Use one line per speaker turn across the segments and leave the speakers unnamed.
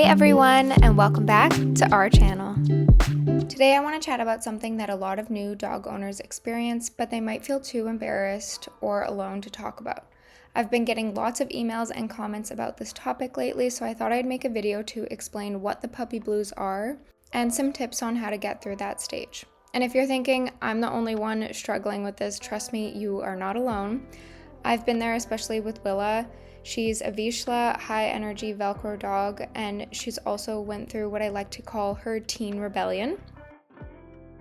everyone, and welcome back to our channel. Today I want to chat about something that a lot of new dog owners experience, but they might feel too embarrassed or alone to talk about. I've been getting lots of emails and comments about this topic lately, so I thought I'd make a video to explain what the puppy blues are and some tips on how to get through that stage. And if you're thinking, I'm the only one struggling with this, trust me, you are not alone. I've been there, especially with Willa. She's a Vizsla high-energy Velcro dog, and she's also went through what I like to call her teen rebellion.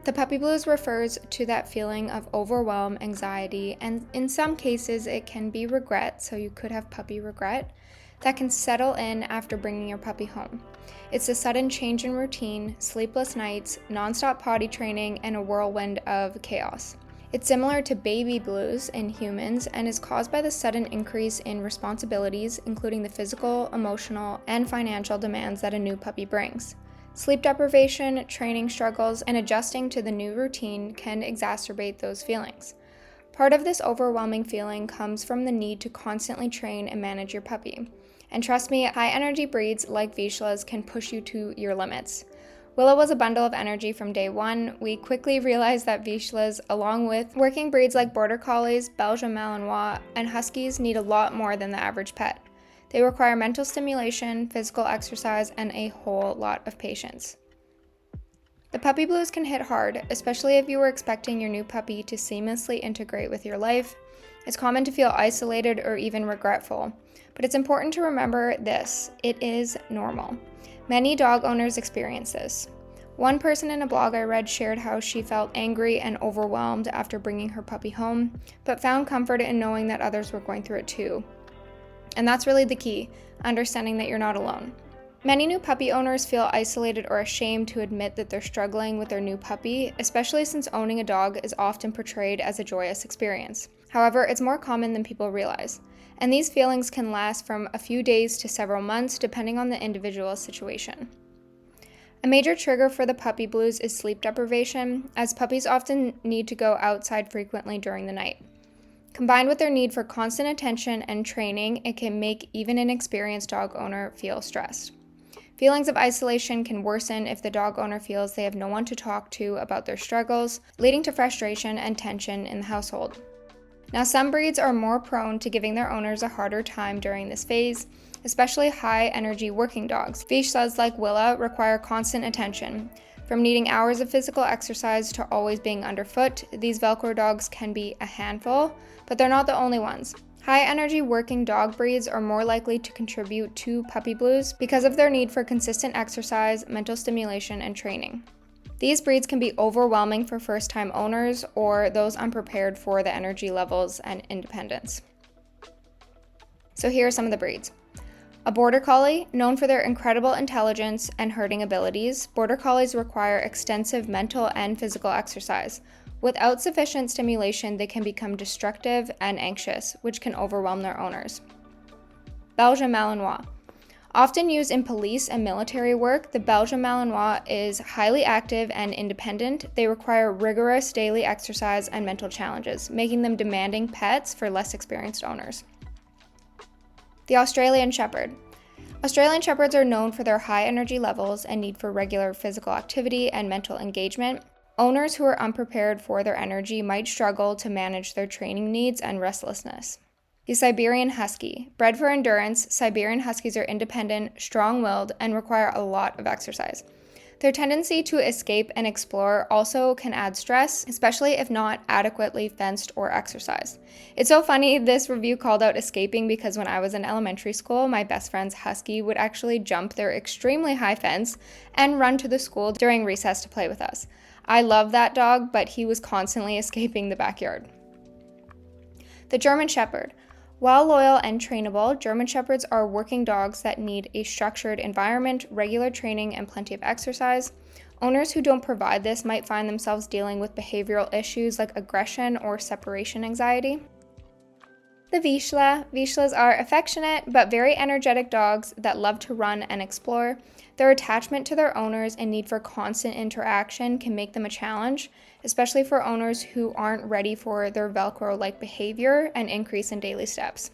The puppy blues refers to that feeling of overwhelm, anxiety, and in some cases it can be regret, so you could have puppy regret, that can settle in after bringing your puppy home. It's a sudden change in routine, sleepless nights, nonstop potty training, and a whirlwind of chaos. It's similar to baby blues in humans and is caused by the sudden increase in responsibilities, including the physical, emotional, and financial demands that a new puppy brings. Sleep deprivation, training struggles, and adjusting to the new routine can exacerbate those feelings. Part of this overwhelming feeling comes from the need to constantly train and manage your puppy. And trust me, high-energy breeds like Vizslas can push you to your limits. Willa was a bundle of energy from day one. We quickly realized that Vizslas, along with working breeds like Border Collies, Belgian Malinois, and Huskies, need a lot more than the average pet. They require mental stimulation, physical exercise, and a whole lot of patience. The puppy blues can hit hard, especially if you were expecting your new puppy to seamlessly integrate with your life. It's common to feel isolated or even regretful, but it's important to remember this: it is normal. Many dog owners experience this. One person in a blog I read shared how she felt angry and overwhelmed after bringing her puppy home, but found comfort in knowing that others were going through it too. And that's really the key, understanding that you're not alone. Many new puppy owners feel isolated or ashamed to admit that they're struggling with their new puppy, especially since owning a dog is often portrayed as a joyous experience. However, it's more common than people realize, and these feelings can last from a few days to several months depending on the individual's situation. A major trigger for the puppy blues is sleep deprivation, as puppies often need to go outside frequently during the night. Combined with their need for constant attention and training, it can make even an experienced dog owner feel stressed. Feelings of isolation can worsen if the dog owner feels they have no one to talk to about their struggles, leading to frustration and tension in the household. Now, some breeds are more prone to giving their owners a harder time during this phase, especially high-energy working dogs. Vizslas like Willa require constant attention. From needing hours of physical exercise to always being underfoot, these Velcro dogs can be a handful, but they're not the only ones. High-energy working dog breeds are more likely to contribute to puppy blues because of their need for consistent exercise, mental stimulation, and training. These breeds can be overwhelming for first-time owners or those unprepared for the energy levels and independence. So here are some of the breeds. A Border Collie, known for their incredible intelligence and herding abilities, Border Collies require extensive mental and physical exercise. Without sufficient stimulation, they can become destructive and anxious, which can overwhelm their owners. Belgian Malinois. Often used in police and military work, the Belgian Malinois is highly active and independent. They require rigorous daily exercise and mental challenges, making them demanding pets for less experienced owners. The Australian Shepherd. Australian Shepherds are known for their high energy levels and need for regular physical activity and mental engagement. Owners who are unprepared for their energy might struggle to manage their training needs and restlessness. The Siberian Husky. Bred for endurance, Siberian Huskies are independent, strong-willed, and require a lot of exercise. Their tendency to escape and explore also can add stress, especially if not adequately fenced or exercised. It's so funny, this review called out escaping because when I was in elementary school, my best friend's husky would actually jump their extremely high fence and run to the school during recess to play with us. I love that dog, but he was constantly escaping the backyard. The German Shepherd. While loyal and trainable, German Shepherds are working dogs that need a structured environment, regular training, and plenty of exercise. Owners who don't provide this might find themselves dealing with behavioral issues like aggression or separation anxiety. The Vizsla. Vizslas are affectionate but very energetic dogs that love to run and explore. Their attachment to their owners and need for constant interaction can make them a challenge, especially for owners who aren't ready for their Velcro-like behavior and increase in daily steps.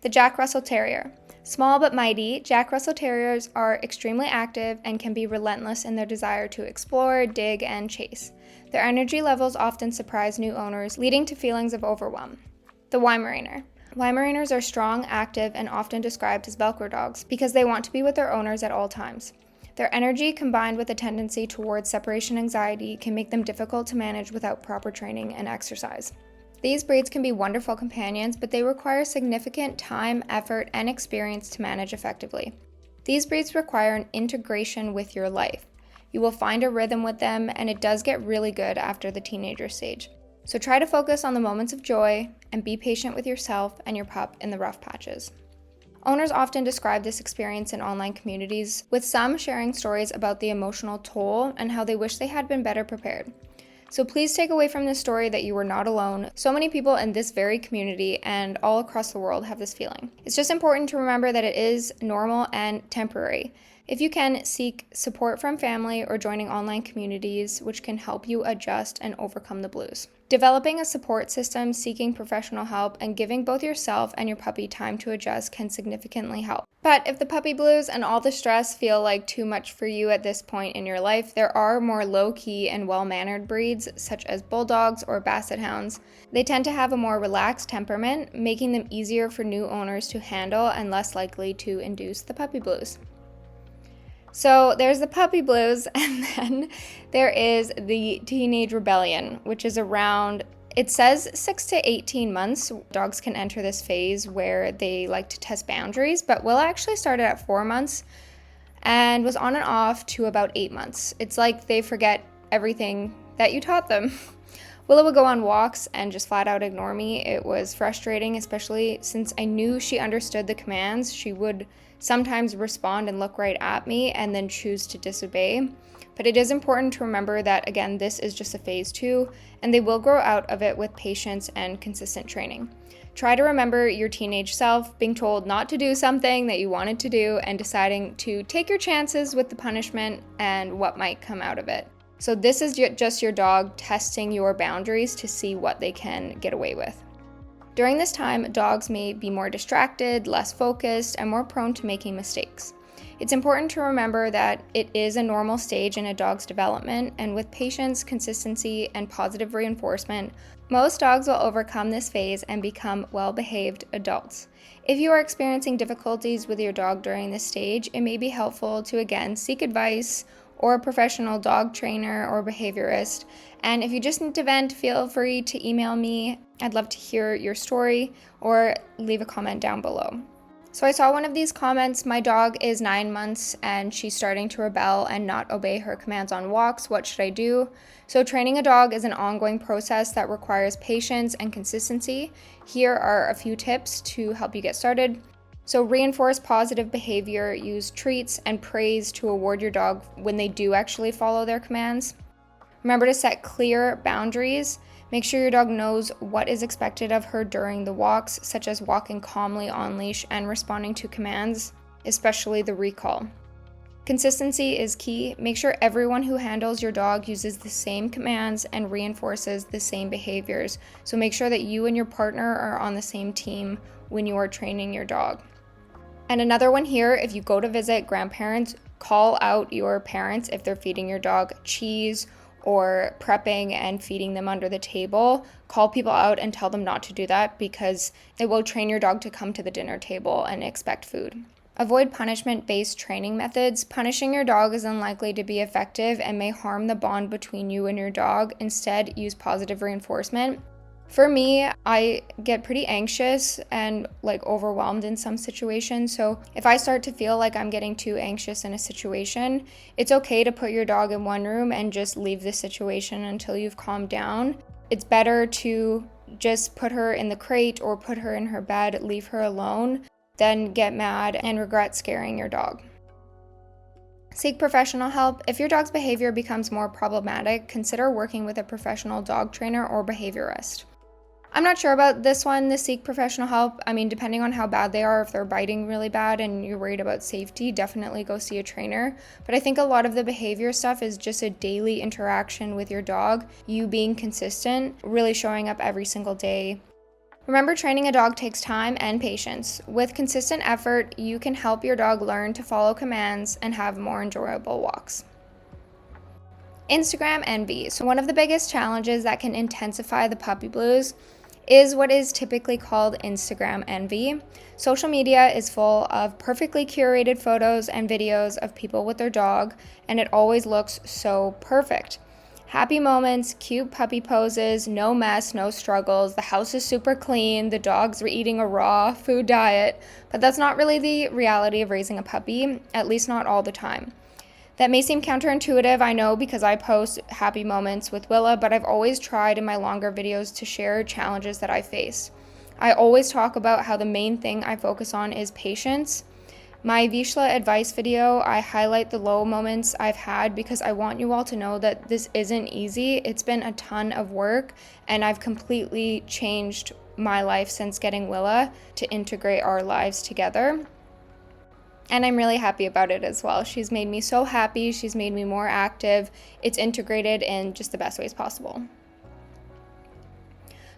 The Jack Russell Terrier. Small but mighty, Jack Russell Terriers are extremely active and can be relentless in their desire to explore, dig, and chase. Their energy levels often surprise new owners, leading to feelings of overwhelm. The Weimaraner. Weimaraners are strong, active, and often described as Velcro dogs because they want to be with their owners at all times. Their energy, combined with a tendency towards separation anxiety, can make them difficult to manage without proper training and exercise. These breeds can be wonderful companions, but they require significant time, effort, and experience to manage effectively. These breeds require an integration with your life. You will find a rhythm with them, and it does get really good after the teenager stage. So try to focus on the moments of joy and be patient with yourself and your pup in the rough patches. Owners often describe this experience in online communities, with some sharing stories about the emotional toll and how they wish they had been better prepared. So please take away from this story that you are not alone. So many people in this very community and all across the world have this feeling. It's just important to remember that it is normal and temporary. If you can, seek support from family or joining online communities, which can help you adjust and overcome the blues. Developing a support system, seeking professional help, and giving both yourself and your puppy time to adjust can significantly help. But if the puppy blues and all the stress feel like too much for you at this point in your life, there are more low-key and well-mannered breeds, such as bulldogs or basset hounds. They tend to have a more relaxed temperament, making them easier for new owners to handle and less likely to induce the puppy blues. So there's the puppy blues, and then there is the teenage rebellion, which is around, it says 6 to 18 months. Dogs can enter this phase where they like to test boundaries, but Willa actually started at 4 months and was on and off to about 8 months. It's like they forget everything that you taught them. Willa would go on walks and just flat out ignore me. It was frustrating, especially since I knew she understood the commands. She would sometimes respond and look right at me and then choose to disobey. But it is important to remember that, again, this is just a phase 2, and they will grow out of it with patience and consistent training. Try to remember your teenage self being told not to do something that you wanted to do and deciding to take your chances with the punishment and what might come out of it. So this is just your dog testing your boundaries to see what they can get away with. During this time, dogs may be more distracted, less focused, and more prone to making mistakes. It's important to remember that it is a normal stage in a dog's development, and with patience, consistency, and positive reinforcement, most dogs will overcome this phase and become well-behaved adults. If you are experiencing difficulties with your dog during this stage, it may be helpful to, again, seek advice or a professional dog trainer or behaviorist. And if you just need to vent, feel free to email me. I'd love to hear your story or leave a comment down below. So I saw one of these comments, my dog is 9 months and she's starting to rebel and not obey her commands on walks. What should I do? So training a dog is an ongoing process that requires patience and consistency. Here are a few tips to help you get started. So reinforce positive behavior, use treats and praise to reward your dog when they do actually follow their commands. Remember to set clear boundaries. Make sure your dog knows what is expected of her during the walks, such as walking calmly on leash and responding to commands, especially the recall. Consistency is key. Make sure everyone who handles your dog uses the same commands and reinforces the same behaviors. So make sure that you and your partner are on the same team when you are training your dog. And another one here, if you go to visit grandparents, call out your parents if they're feeding your dog cheese or prepping and feeding them under the table. Call people out and tell them not to do that because it will train your dog to come to the dinner table and expect food. Avoid punishment-based training methods. Punishing your dog is unlikely to be effective and may harm the bond between you and your dog. Instead, use positive reinforcement. For me, I get pretty anxious and overwhelmed in some situations. So if I start to feel like I'm getting too anxious in a situation, it's okay to put your dog in one room and just leave the situation until you've calmed down. It's better to just put her in the crate or put her in her bed, leave her alone, than get mad and regret scaring your dog. Seek professional help. If your dog's behavior becomes more problematic, consider working with a professional dog trainer or behaviorist. I'm not sure about this one, the seek professional help. I mean, depending on how bad they are, if they're biting really bad and you're worried about safety, definitely go see a trainer. But I think a lot of the behavior stuff is just a daily interaction with your dog, you being consistent, really showing up every single day. Remember, training a dog takes time and patience. With consistent effort, you can help your dog learn to follow commands and have more enjoyable walks. Instagram envy. So one of the biggest challenges that can intensify the puppy blues is what is typically called Instagram envy. Social media is full of perfectly curated photos and videos of people with their dog, and it always looks so perfect. Happy moments, cute puppy poses, no mess, no struggles, the house is super clean, the dogs are eating a raw food diet, but that's not really the reality of raising a puppy, at least not all the time. That may seem counterintuitive, I know, because I post happy moments with Willa, but I've always tried in my longer videos to share challenges that I face. I always talk about how the main thing I focus on is patience. My Vishla advice video, I highlight the low moments I've had because I want you all to know that this isn't easy. It's been a ton of work, and I've completely changed my life since getting Willa to integrate our lives together. And I'm really happy about it as well. She's made me so happy. She's made me more active. It's integrated in just the best ways possible.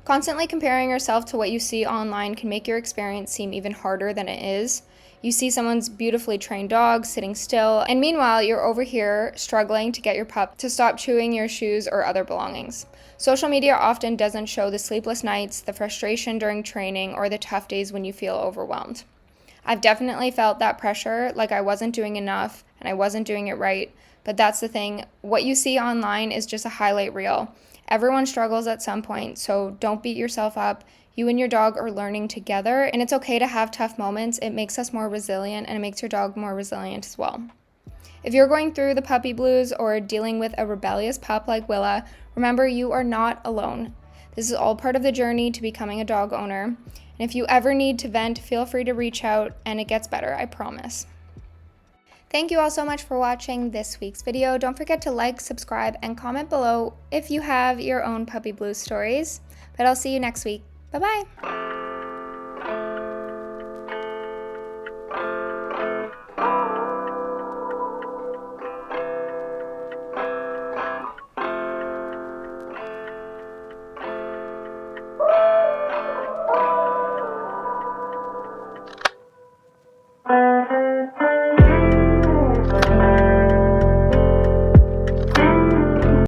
Constantly comparing yourself to what you see online can make your experience seem even harder than it is. You see someone's beautifully trained dog sitting still, and meanwhile, you're over here struggling to get your pup to stop chewing your shoes or other belongings. Social media often doesn't show the sleepless nights, the frustration during training, or the tough days when you feel overwhelmed. I've definitely felt that pressure, like I wasn't doing enough and I wasn't doing it right, but that's the thing. What you see online is just a highlight reel. Everyone struggles at some point, so don't beat yourself up. You and your dog are learning together, and it's okay to have tough moments. It makes us more resilient, and it makes your dog more resilient as well. If you're going through the puppy blues or dealing with a rebellious pup like Willa, remember you are not alone. This is all part of the journey to becoming a dog owner. And if you ever need to vent, feel free to reach out, and it gets better, I promise. Thank you all so much for watching this week's video. Don't forget to like, subscribe, and comment below if you have your own puppy blues stories. But I'll see you next week. Bye-bye.